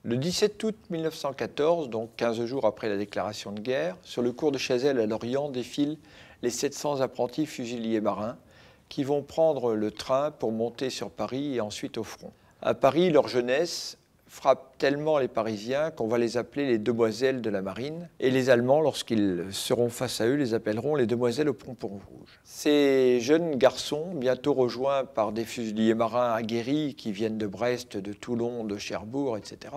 Le 17 août 1914, donc 15 jours après la déclaration de guerre, sur le cours de Chazelles à Lorient défilent les 700 apprentis fusiliers marins qui vont prendre le train pour monter sur Paris et ensuite au front. À Paris, leur jeunesse frappe tellement les Parisiens qu'on va les appeler les demoiselles de la marine. Et les Allemands, lorsqu'ils seront face à eux, les appelleront les demoiselles aux pompons rouges. Ces jeunes garçons, bientôt rejoints par des fusiliers marins aguerris qui viennent de Brest, de Toulon, de Cherbourg, etc.,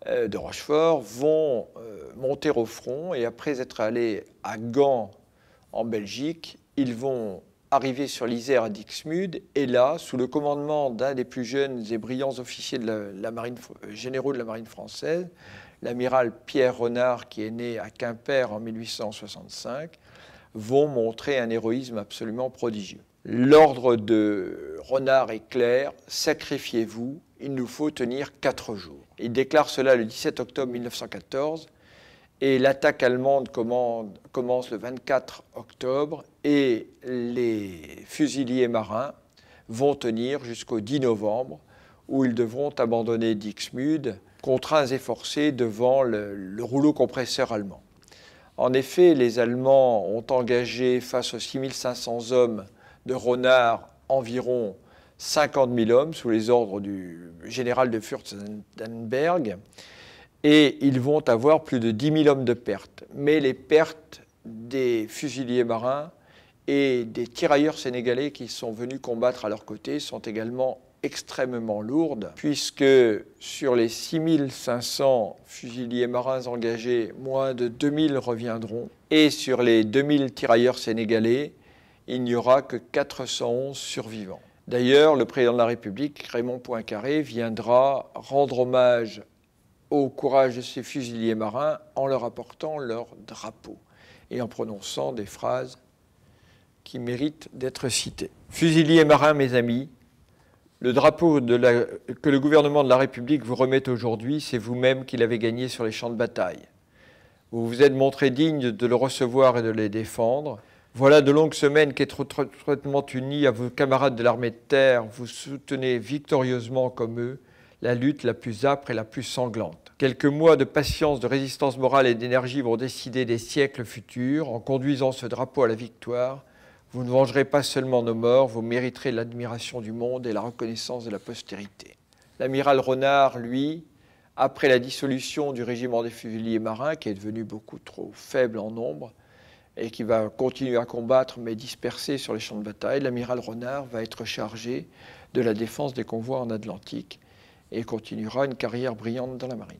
de Rochefort, vont monter au front et après être allés à Gand, en Belgique, ils vont arriver sur l'Isère à Dixmude, et là, sous le commandement d'un des plus jeunes et brillants officiers de la marine, généraux de la marine française, l'amiral Pierre Renard, qui est né à Quimper en 1865, vont montrer un héroïsme absolument prodigieux. L'ordre de Renard est clair, sacrifiez-vous, il nous faut tenir 4 jours. Il déclare cela le 17 octobre 1914, et l'attaque allemande commence le 24 octobre et les fusiliers marins vont tenir jusqu'au 10 novembre où ils devront abandonner Dixmude, contraints et forcés devant le rouleau compresseur allemand. En effet, les Allemands ont engagé face aux 6500 hommes de Renard environ 50 000 hommes sous les ordres du général de Fürstenberg. Et ils vont avoir plus de 10 000 hommes de pertes. Mais les pertes des fusiliers marins et des tirailleurs sénégalais qui sont venus combattre à leur côté sont également extrêmement lourdes, puisque sur les 6 500 fusiliers marins engagés, moins de 2 000 reviendront. Et sur les 2 000 tirailleurs sénégalais, il n'y aura que 411 survivants. D'ailleurs, le président de la République, Raymond Poincaré, viendra rendre hommage au courage de ces fusiliers marins en leur apportant leur drapeau et en prononçant des phrases qui méritent d'être citées. Fusiliers marins, mes amis, le drapeau que le gouvernement de la République vous remet aujourd'hui, c'est vous-même qui l'avez gagné sur les champs de bataille. Vous vous êtes montré digne de le recevoir et de le défendre. Voilà de longues semaines qu'étroitement unis à vos camarades de l'armée de terre, vous soutenez victorieusement comme eux la lutte la plus âpre et la plus sanglante. Quelques mois de patience, de résistance morale et d'énergie vont décider des siècles futurs. En conduisant ce drapeau à la victoire, vous ne vengerez pas seulement nos morts, vous mériterez l'admiration du monde et la reconnaissance de la postérité. L'amiral Renard, lui, après la dissolution du régiment des fusiliers marins, qui est devenu beaucoup trop faible en nombre, et qui va continuer à combattre, mais dispersé sur les champs de bataille, l'amiral Renard va être chargé de la défense des convois en Atlantique, et continuera une carrière brillante dans la marine.